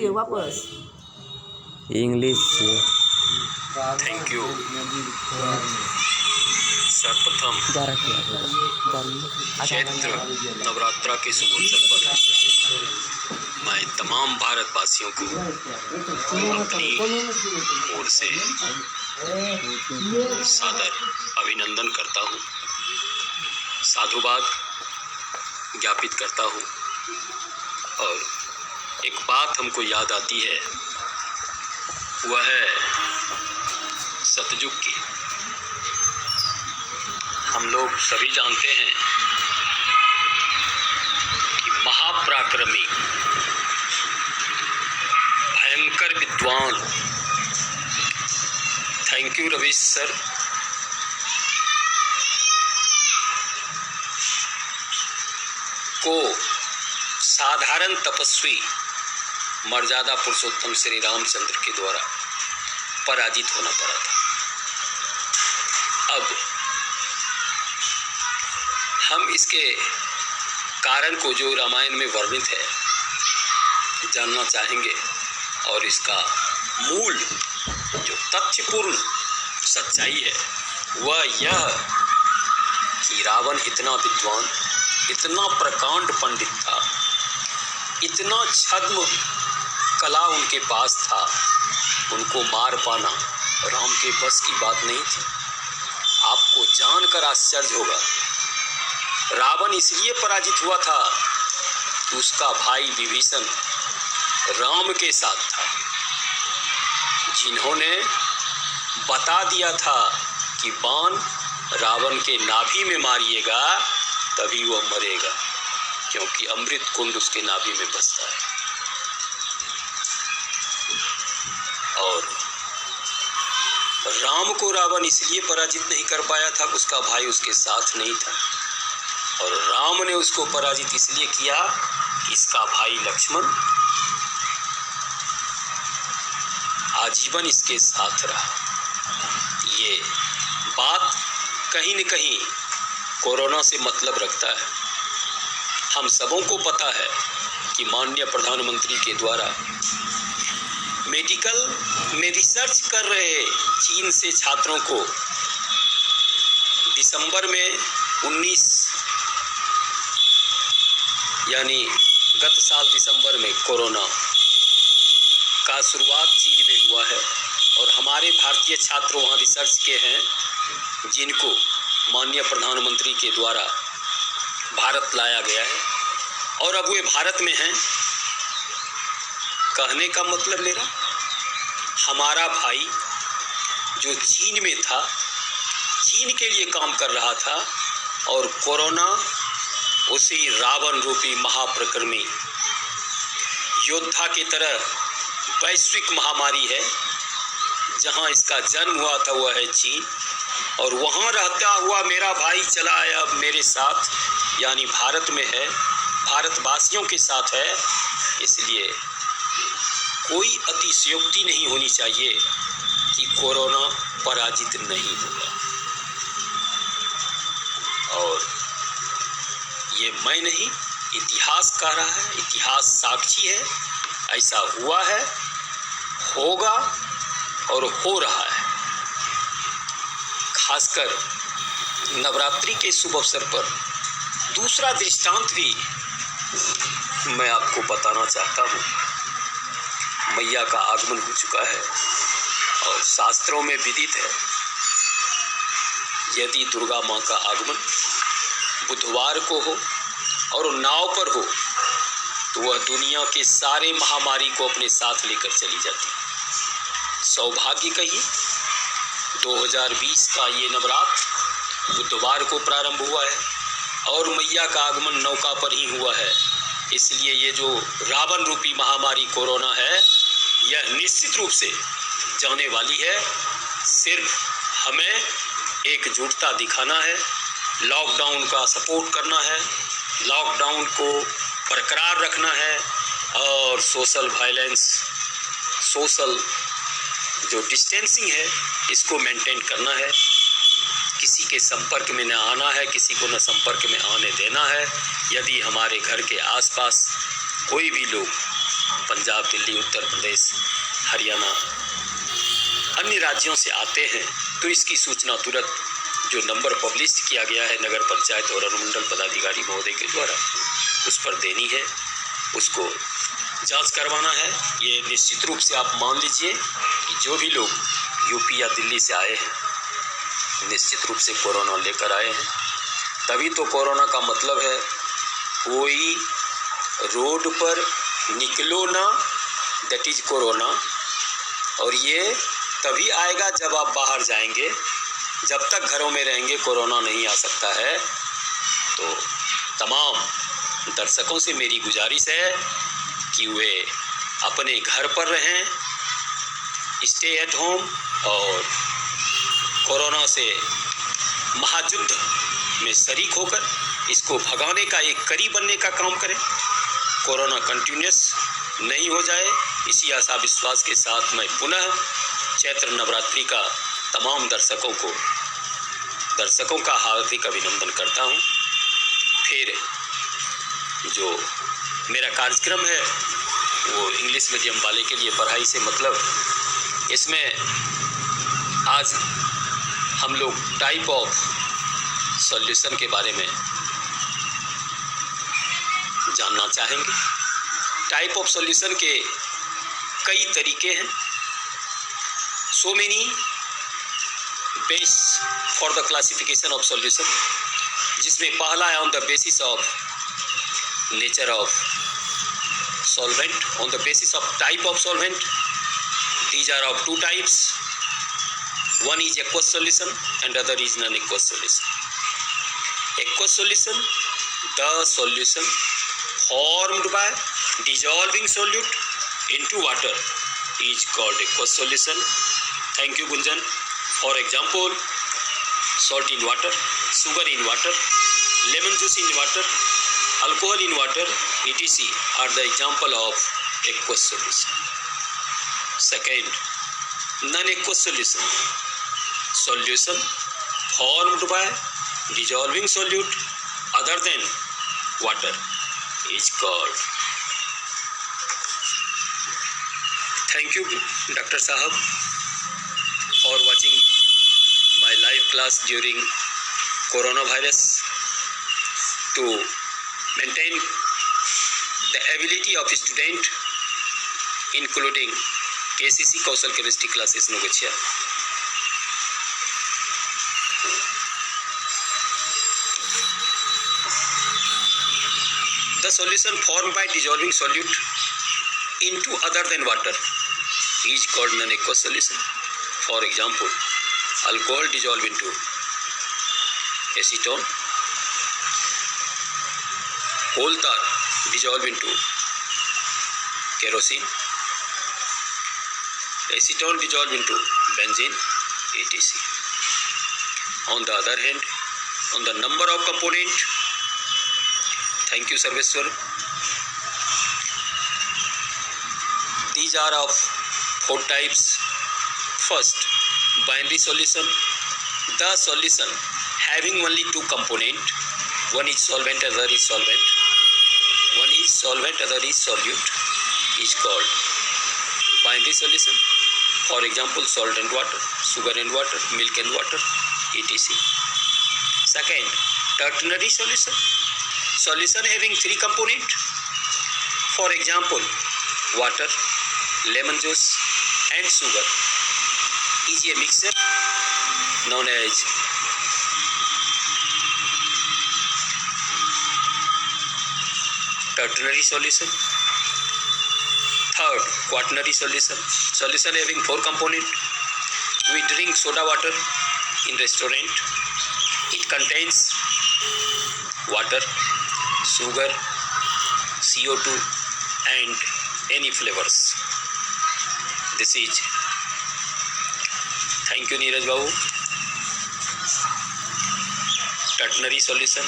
वापस English thank you. सर्वप्रथम चैत्र नवरात्रा के शुभ अवसर पर मैं तमाम भारतवासियों को अपनी ओर से सादर अभिनंदन करता हूँ, साधुवाद ज्ञापित करता हूँ। और एक बात हमको याद आती है, वह है सतयुग की। हम लोग सभी जानते हैं कि महापराक्रमी, भयंकर विद्वान, थैंक यू रवीश सर, को साधारण तपस्वी मर्यादा पुरुषोत्तम श्री रामचंद्र के द्वारा पराजित होना पड़ा था। अब हम इसके कारण को जो रामायण में वर्णित है जानना चाहेंगे, और इसका मूल जो तथ्यपूर्ण सच्चाई है वह यह कि रावण इतना विद्वान, इतना प्रकांड पंडित था, इतना छद्म कला उनके पास था, उनको मार पाना राम के बस की बात नहीं थी। आपको जानकर आश्चर्य होगा, रावण इसलिए पराजित हुआ था कि उसका भाई विभीषण राम के साथ था, जिन्होंने बता दिया था कि बाण रावण के नाभि में मारिएगा तभी वह मरेगा, क्योंकि अमृत कुंड उसके नाभि में बसता है। और राम को रावण इसलिए पराजित नहीं कर पाया था कि उसका भाई उसके साथ नहीं था, और राम ने उसको पराजित इसलिए किया कि इसका भाई लक्ष्मण आजीवन इसके साथ रहा। ये बात कहीं न कहीं कोरोना से मतलब रखता है। हम सबों को पता है कि माननीय प्रधानमंत्री के द्वारा मेडिकल में रिसर्च कर रहे चीन से छात्रों को दिसंबर में 19 यानी गत साल दिसंबर में कोरोना का शुरुआत चीन में हुआ है, और हमारे भारतीय छात्र वहाँ रिसर्च के हैं जिनको माननीय प्रधानमंत्री के द्वारा भारत लाया गया है, और अब वे भारत में हैं। कहने का मतलब मेरा, हमारा भाई जो चीन में था, चीन के लिए काम कर रहा था, और कोरोना उसी रावण रूपी महाप्रक्रमी योद्धा की तरह वैश्विक महामारी है। जहां इसका जन्म हुआ था वह है चीन, और वहां रहता हुआ मेरा भाई चला आया अब मेरे साथ, यानी भारत में है, भारतवासियों के साथ है। इसलिए कोई अतिशयोक्ति नहीं होनी चाहिए कि कोरोना पराजित नहीं होगा। और ये मैं नहीं, इतिहास कह रहा है, इतिहास साक्षी है, ऐसा हुआ है, होगा और हो रहा है। खासकर नवरात्रि के शुभ अवसर पर दूसरा दृष्टांत भी मैं आपको बताना चाहता हूँ। मैया का आगमन हो चुका है, और शास्त्रों में विदित है, यदि दुर्गा माँ का आगमन बुधवार को हो और नाव पर हो तो वह दुनिया के सारे महामारी को अपने साथ लेकर चली जाती है। सौभाग्य कहिए, 2020 का ये नवरात्र बुधवार को प्रारंभ हुआ है, और मैया का आगमन नौका पर ही हुआ है। इसलिए ये जो रावण रूपी महामारी कोरोना है, यह निश्चित रूप से जाने वाली है। सिर्फ हमें एकजुटता दिखाना है, लॉकडाउन का सपोर्ट करना है, लॉकडाउन को बरकरार रखना है, और सोशल वायलेंस, सोशल जो डिस्टेंसिंग है इसको मेंटेन करना है। किसी के संपर्क में न आना है, किसी को न संपर्क में आने देना है। यदि हमारे घर के आसपास कोई भी लोग पंजाब, दिल्ली, उत्तर प्रदेश, हरियाणा, अन्य राज्यों से आते हैं तो इसकी सूचना तुरंत जो नंबर पब्लिश किया गया है नगर पंचायत और अनुमंडल पदाधिकारी महोदय के द्वारा उस पर देनी है, उसको जांच करवाना है। ये निश्चित रूप से आप मान लीजिए कि जो भी लोग यूपी या दिल्ली से आए हैं निश्चित रूप से कोरोना लेकर आए हैं। तभी तो कोरोना का मतलब है कोई रोड पर निकलो ना, दैट इज कोरोना। और ये तभी आएगा जब आप बाहर जाएंगे, जब तक घरों में रहेंगे कोरोना नहीं आ सकता है। तो तमाम दर्शकों से मेरी गुजारिश है कि वे अपने घर पर रहें, स्टे एट होम और कोरोना से महायुद्ध में शरीक होकर इसको भगाने का एक कड़ी बनने का काम करें। कोरोना कंटिन्यूस नहीं हो जाए, इसी आशा विश्वास के साथ मैं पुनः चैत्र नवरात्रि का तमाम दर्शकों का हार्दिक अभिनंदन करता हूं। फिर जो मेरा कार्यक्रम है वो इंग्लिश मीडियम वाले के लिए पढ़ाई से मतलब, इसमें आज हम लोग टाइप ऑफ सॉल्यूशन के बारे में जानना चाहेंगे। टाइप ऑफ सॉल्यूशन के कई तरीके हैं, so many base for the classification of solution, जिसमें पहला है on the basis of nature of solvent, on the basis of type of solvent. These are of two types, one is aqueous solution and other is non-aqueous solution. Aqueous solution, the solution formed by dissolving solute into water is called aqueous solution. Thank you Gunjan. For example, salt in water, sugar in water, lemon juice in water, alcohol in water, etc. are the example of aqueous solution. Second, non-aqueous solution, solution formed by dissolving solute other than water is called. Thank you Dr. Sahab for watching my live class during coronavirus. To maintain the ability of student, including KCC Kausal Chemistry classes Nogochia. The solution formed by dissolving solute into other than water is called non-aqueous solution. For example, alcohol dissolved into acetone, coal tar dissolved into kerosene, acetone dissolved into benzene, etc. On the other hand, on the number of component, thank you Sarveshwar, these are of 4 types. First, binary solution, the solution having only 2 components, one is solvent, other is solvent, one is solvent, other is solute, is called binary solution. For example, salt and water, sugar and water, milk and water, etc. Second, ternary solution, solution having 3 components. For example, water, lemon juice and sugar is a mixture known as ternary solution. Third, quaternary solution, solution having 4 components. We drink soda water in restaurant. It contains water, sugar, CO2 and any flavors. This is, thank you Neeraj Babu, ternary solution.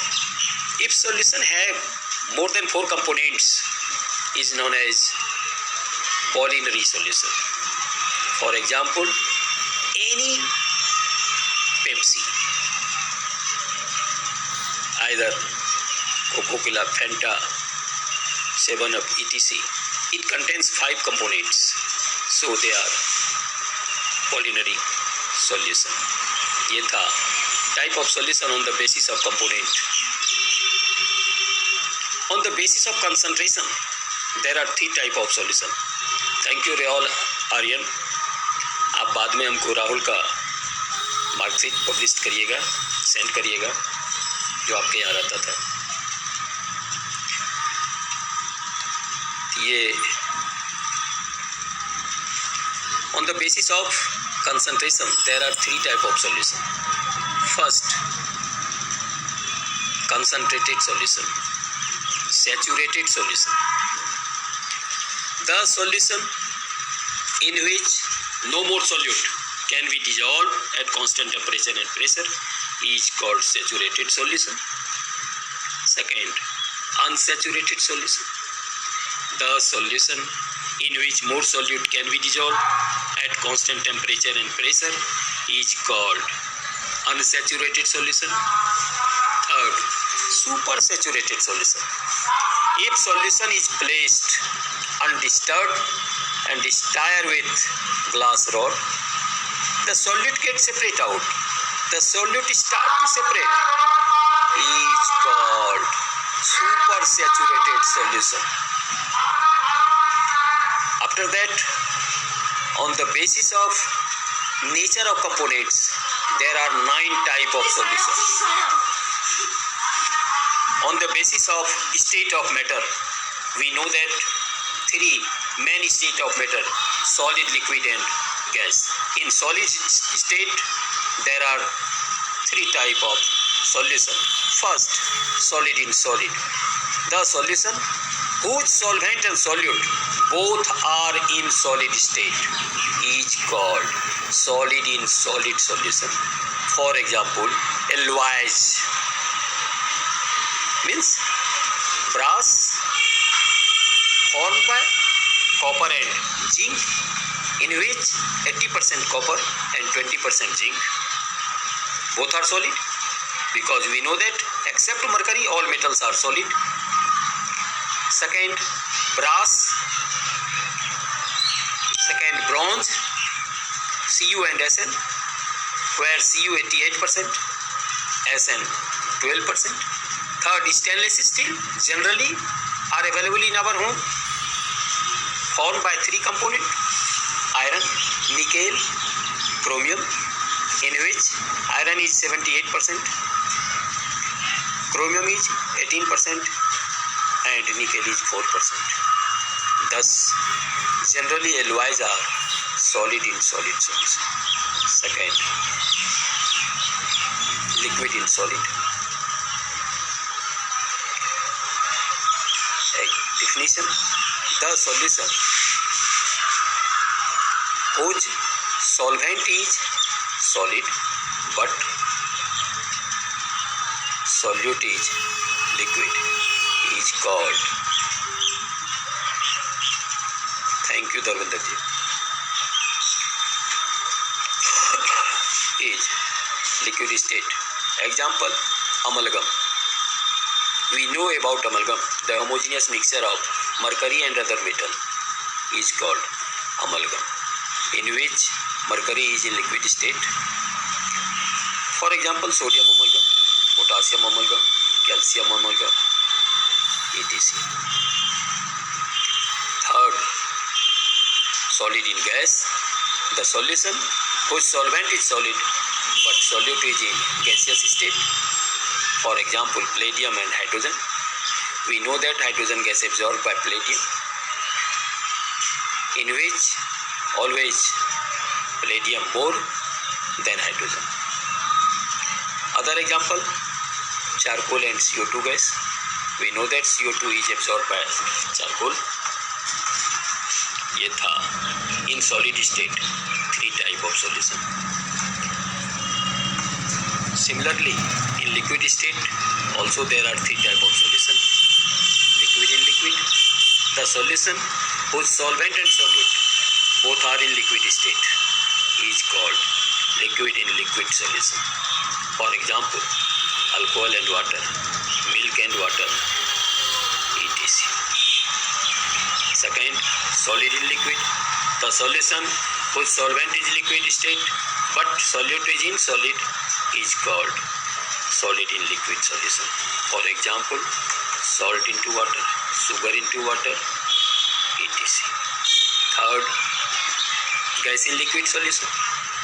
If solution have more than 4 components is known as polymery solution. For example, any Pepsi, either Coca-Cola, Fanta, 7-Up, etc. It contains 5 components, so they are polynomial solution. ये था type of solution on the basis of component. On the basis of concentration, there are 3 type of solution. Thank you Rahul Aryan. आप बाद में हमको राहुल का marksheet publish करिएगा, send करिएगा, जो आपके यहाँ रहता था. ये on the basis of concentration there are 3 type of solution. First, concentrated solution, saturated solution. The solution in which no more solute can be dissolved at constant temperature and pressure is called saturated solution. Second, unsaturated solution. The solution in which more solute can be dissolved at constant temperature and pressure is called unsaturated solution. Third, supersaturated solution. If solution is placed undisturbed and stirred with glass rod, the solute gets separate out. The solute start to separate is called supersaturated solution. After that, on the basis of nature of components, there are 9 type of solutions. On the basis of state of matter, we know that 3 main state of matter: solid, liquid and gas. In solid state, there are 3 type of solution. First, solid in solid. The solution whose solvent and solute both are in solid state is called solid in solid solution. For example, alloys means brass formed by copper and zinc, in which 80% copper and 20% zinc. Both are solid because we know that except mercury all metals are solid. Second, brass. Second, bronze, Cu and Sn, where Cu 88%, Sn 12%. Third, stainless steel generally are available in our home, formed by 3 components: iron, nickel, chromium, in which iron is 78%, chromium is 18% and nickel is 4%. Thus, generally alloys are solid in solid solution. Second, liquid in solid. Definition: the solution whose solvent is solid but solute is liquid is called. Thank you, Darvinder ji. Is liquid state. Example: amalgam. We know about amalgam. The homogeneous mixture of mercury and other metal is called amalgam, in which mercury is in liquid state. For example, sodium amalgam, potassium amalgam, calcium amalgam, etc. Third, solid in gas. The solution whose solvent is solid but solute is in gaseous state. For example, palladium and hydrogen. We know that hydrogen gas absorbed by palladium, in which always palladium more than hydrogen. Other example, charcoal and CO2 gas. We know that CO2 is absorbed by charcoal. ये था in solid state 3 type of solution. Similarly, in liquid state also there are 3 type of solution. Liquid in liquid. The solution whose solvent and solute both are in liquid state is called liquid in liquid solution. For example, alcohol and water, milk and water, etc. Second, solid in liquid. The solution whose solvent is liquid state but solute is in solid is called solid in liquid solution. For example, salt into water, sugar into water, etc. Third, gas in liquid solution.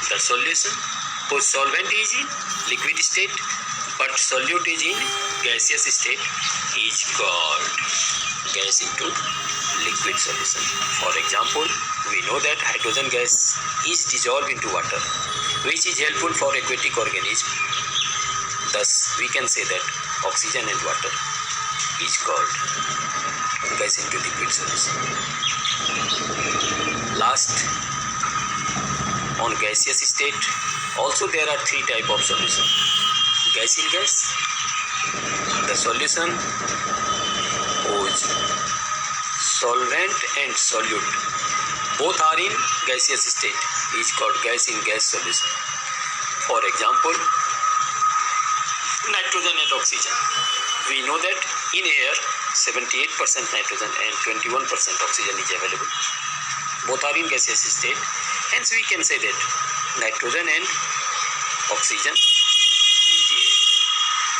The solution whose solvent is in liquid state but solute is in gaseous state is called gas into liquid solution. For example, we know that hydrogen gas is dissolved into water, which is helpful for aquatic organisms. Thus, we can say that oxygen and water is called gas into liquid solution. Last, on gaseous state, also there are three types of solution. Gas in gas, the solution whose solvent and solute both are in gaseous state is called gas in gas solution. For example, nitrogen and oxygen. We know that in air 78% nitrogen and 21% oxygen is available. Both are in gaseous state. Hence we can say that nitrogen and oxygen is a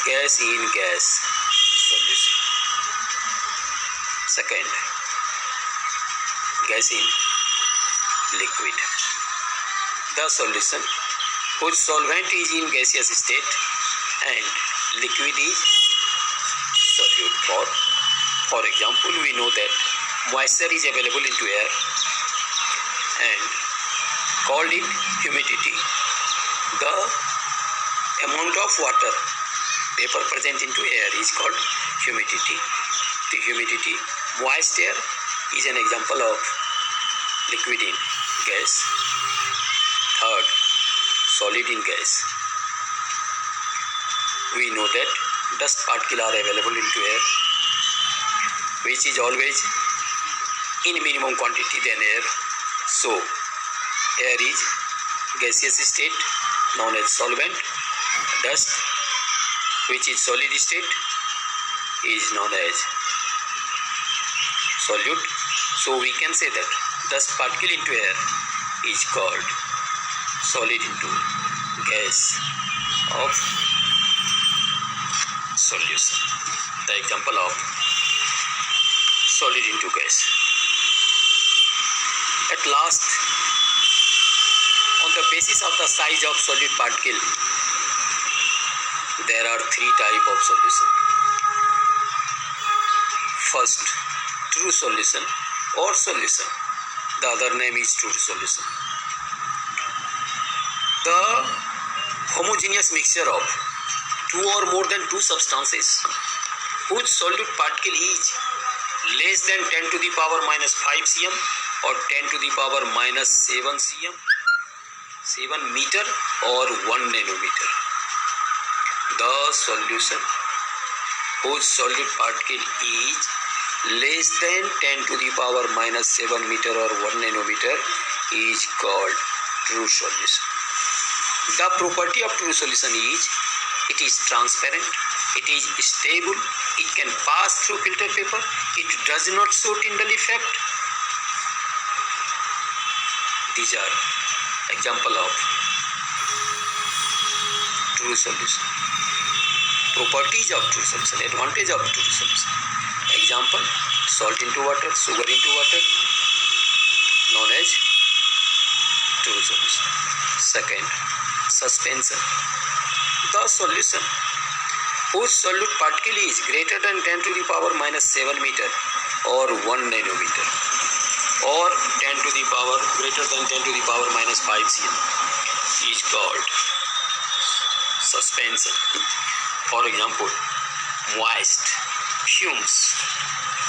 gas in gas solution. Second, gas in liquid. The solution whose solvent is in gaseous state and liquid is solute. For example, we know that moisture is available into air and called it humidity. The amount of water vapor present into air is called humidity. The humidity, moist air is an example of liquid in gas. Third, solid in gas. We know that dust particles are available into air, which is always in minimum quantity than air. So, air is gaseous state known as solvent. Dust, which is solid state, is known as solute. So, we can say that dust particle into air is called solid into gas of solution. The example of solid into gas. At last, on the basis of the size of solid particle, there are three types of solution. First, true solution or solution. The other name is true solution. The homogeneous mixture of two or more than two substances whose solute particle is less than 10 to the power minus 5 cm or 10 to the power minus 7 cm, 7 meter or 1 nanometer. The solution whose solute particle is less than 10 to the power minus 7 meter or 1 nanometer is called true solution. The property of true solution is it is transparent, it is stable, it can pass through filter paper, it does not show Tyndall effect. These are example of true solution. Properties of true solution, advantage of true solution. Example, salt into water, sugar into water, known as true solution. Second, suspension. The solution whose solute particle is greater than 10 to the power minus 7 meter or 1 nanometer or 10 to the power greater than 10 to the power minus 5 cm is called suspension. For example, moist, fumes,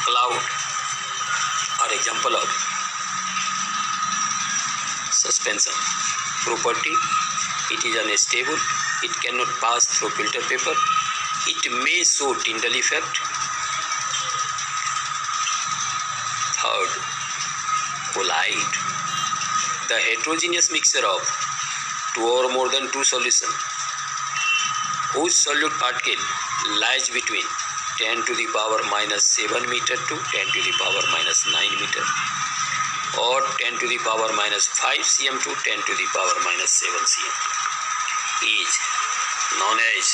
cloud are example of suspension. Property, it is unstable, it cannot pass through filter paper, it may show Tyndall effect. Third, collide. The heterogeneous mixture of two or more than two solutions whose solute particle lies between 10 to the power minus 7 meter to 10 to the power minus 9 meter or 10 to the power minus 5 cm to 10 to the power minus 7 cm is known as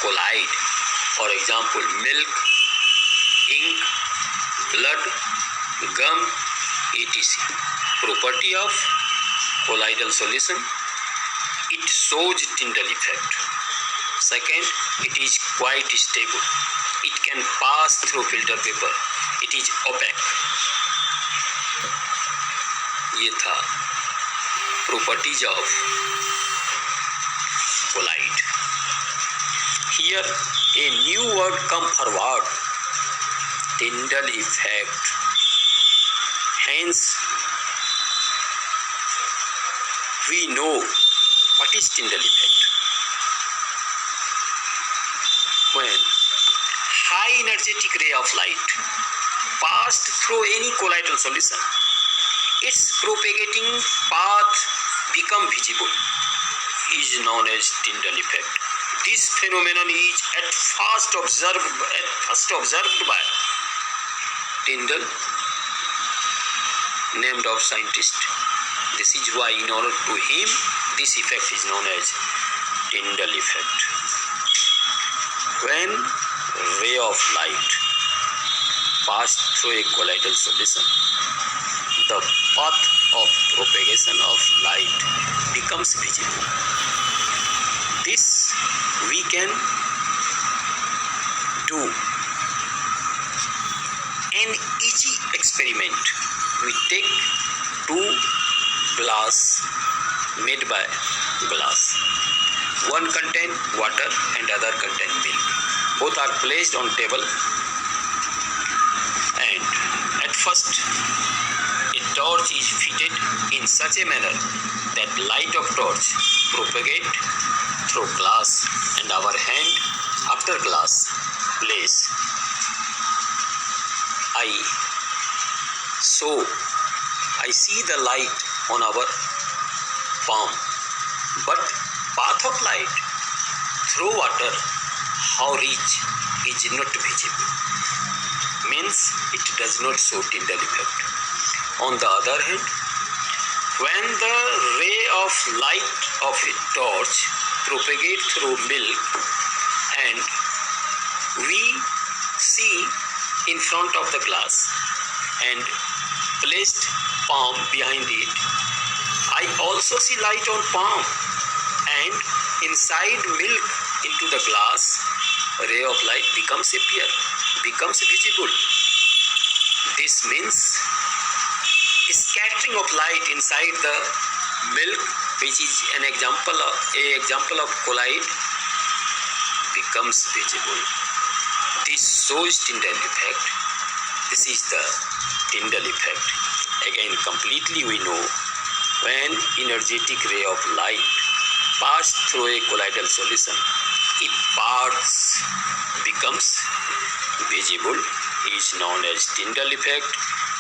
colloid. For example, milk, ink, blood, gum, etc. Property of colloidal solution: it shows Tyndall effect. Second, it is quite stable. It can pass through filter paper. It is opaque. ये था properties of colloid. Here a new word come forward: Tyndall effect. Hence, we know what is Tyndall effect. When high energetic ray of light passed through any colloidal solution, its propagating path become visible, is known as Tyndall effect. This phenomenon is at first observed by Tyndall, named of scientist. This is why in honor to him this effect is known as Tyndall effect. When ray of light passed through a colloidal solution, the path of propagation of light becomes visible. This we can do an easy experiment. We take two glass made by glass. One contain water and other contain milk. Both are placed on table, and at first a torch is fitted in such a manner that light of torch propagate through glass, and our hand after glass place. I see the light on our palm, but path of light through water, how reach, is not visible. Means it does not show Tyndall effect. On the other hand, when the ray of light of a torch propagate through milk, and we see in front of the glass and placed palm behind it, I also see light on palm, and inside milk into the glass, a ray of light becomes visible. This means a scattering of light inside the milk, which is an example of colloid, becomes visible. This shows Tyndall effect. This is the Tyndall effect. Again, completely we know when energetic ray of light passed through a colloidal solution, its parts becomes visible, is known as Tyndall effect.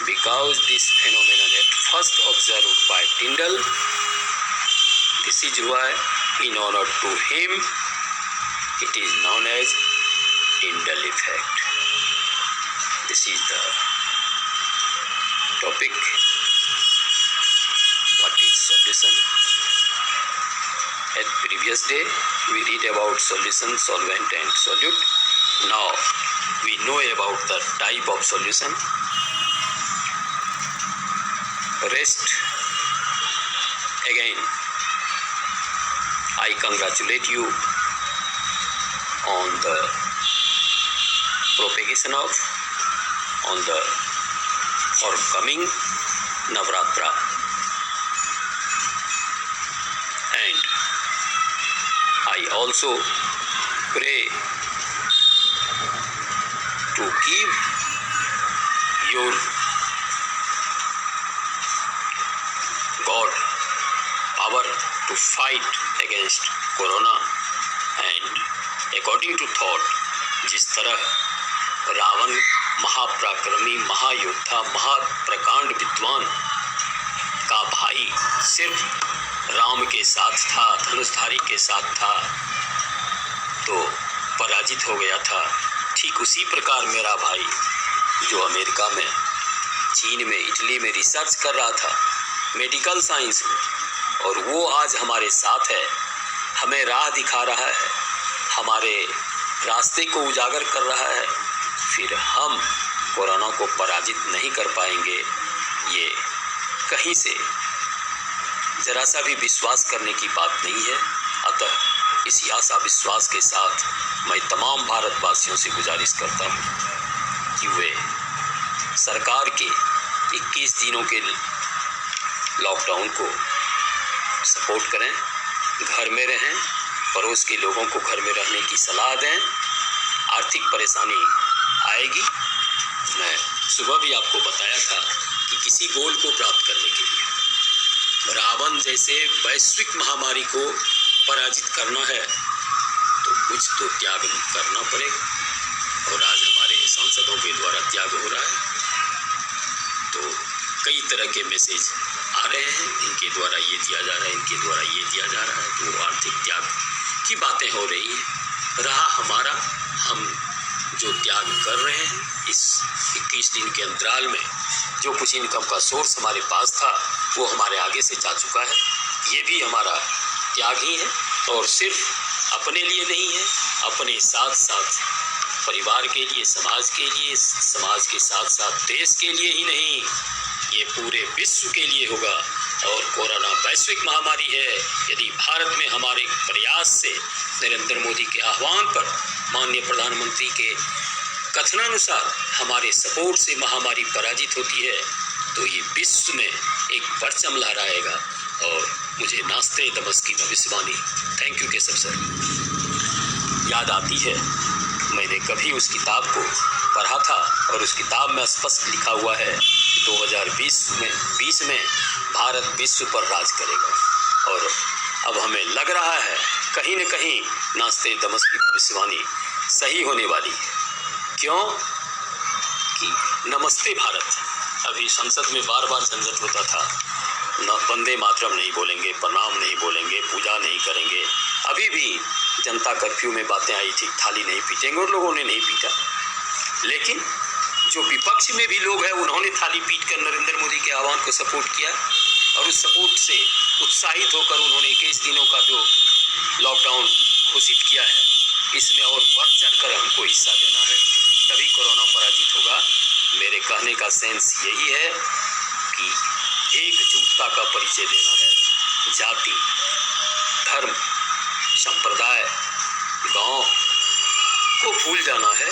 Because this phenomenon at first observed by Tyndall, this is why in honor to him it is known as Tyndall effect. This is the topic. What is solution? At previous day we read about solution, solvent and solute. Now we know about the type of solution. Rest. Again, I congratulate you on the propagation of, on the forthcoming Navratra, and I also pray to give your God power to fight against corona, and according to thought, जिस तरह रावण महापराक्रमी, महायोद्धा, महाप्रकांड विद्वान का भाई सिर्फ राम के साथ था, धनुषधारी के साथ था, तो पराजित हो गया था, ठीक उसी प्रकार मेरा भाई जो अमेरिका में चीन में, इटली में रिसर्च कर रहा था मेडिकल साइंस में, और वो आज हमारे साथ है, हमें राह दिखा रहा है, हमारे रास्ते को उजागर कर रहा है, फिर हम कोरोना को पराजित नहीं कर पाएंगे, ये कहीं से जरा सा भी विश्वास करने की बात नहीं है। अतः इसी आशा विश्वास के साथ मैं तमाम भारतवासियों से गुजारिश करता हूँ कि वे सरकार के 21 दिनों के लॉकडाउन को सपोर्ट करें, घर में रहें, पड़ोस के लोगों को घर में रहने की सलाह दें। आर्थिक परेशानी आएगी, मैं सुबह भी आपको बताया था कि किसी गोल को प्राप्त करने के लिए रावण जैसे वैश्विक महामारी को पराजित करना है तो कुछ तो त्याग करना पड़ेगा, और आज हमारे सांसदों के द्वारा त्याग हो रहा है। तो कई तरह के मैसेज आ रहे हैं, इनके द्वारा ये दिया जा रहा है, इनके द्वारा ये दिया जा रहा है, तो आर्थिक त्याग की बातें हो रही हैं। रहा हमारा, हम जो त्याग कर रहे हैं इस 21 दिन के अंतराल में, जो कुछ इनकम का सोर्स हमारे पास था वो हमारे आगे से जा चुका है, ये भी हमारा त्याग ही है। और सिर्फ अपने लिए नहीं है, अपने साथ साथ परिवार के लिए, समाज के लिए, समाज के साथ साथ देश के लिए ही नहीं, ये पूरे विश्व के लिए होगा। और कोरोना वैश्विक महामारी है, यदि भारत में हमारे प्रयास से, नरेंद्र मोदी के आह्वान पर, माननीय प्रधानमंत्री के कथनानुसार हमारे सपोर्ट से महामारी पराजित होती है तो ये विश्व में एक परचम लहराएगा। और मुझे नास्ते दमस की भविष्यवाणी, थैंक यू केशव सर, याद आती है। मैंने कभी उस किताब को पढ़ा था और उस किताब में स्पष्ट लिखा हुआ है कि 2020 में भारत विश्व पर राज करेगा। और अब हमें लग रहा है कहीं न कहीं नास्ते दमस की भविष्यवाणी सही होने वाली है। क्यों कि नमस्ते भारत, अभी संसद में बार बार झंझट होता था, न वंदे मातरम नहीं बोलेंगे, प्रणाम नहीं बोलेंगे, पूजा नहीं करेंगे। अभी भी जनता कर्फ्यू में बातें आई थी, थाली नहीं पीटेंगे, और लोगों ने नहीं पीटा। लेकिन जो विपक्ष में भी लोग हैं उन्होंने थाली पीट कर नरेंद्र मोदी के आह्वान को सपोर्ट किया, और उस सपोर्ट से उत्साहित होकर उन्होंने 21 दिनों का जो लॉकडाउन घोषित किया है, इसमें और बढ़ चढ़ कर हमको हिस्सा लेना है, तभी कोरोना पराजित होगा। मेरे कहने का सेंस यही है कि एकजुटता का परिचय देना है, जाति, धर्म, संप्रदाय, गांव को भूल जाना है,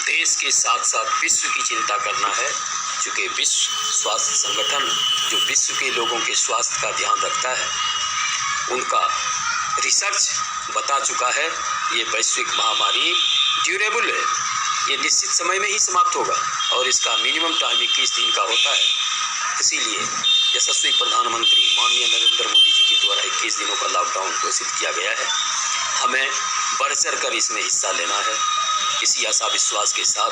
देश के साथ साथ विश्व की चिंता करना है। चूँकि विश्व स्वास्थ्य संगठन जो विश्व के लोगों के स्वास्थ्य का ध्यान रखता है, उनका रिसर्च बता चुका है ये वैश्विक महामारी ड्यूरेबल है, ये निश्चित समय में ही समाप्त होगा, और इसका मिनिमम टाइम 21 दिन का होता है। इसीलिए यशस्वी प्रधानमंत्री माननीय नरेंद्र मोदी जी के द्वारा 21 दिनों का लॉकडाउन घोषित किया गया है। हमें बढ़ चढ़ कर इसमें हिस्सा लेना है। इसी आशा विश्वास के साथ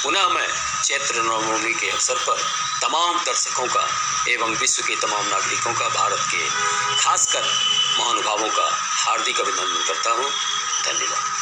पुनः मैं चैत्र नवमी के अवसर पर तमाम दर्शकों का एवं विश्व के तमाम नागरिकों का, भारत के खासकर महानुभावों का हार्दिक अभिनंदन करता हूँ। धन्यवाद।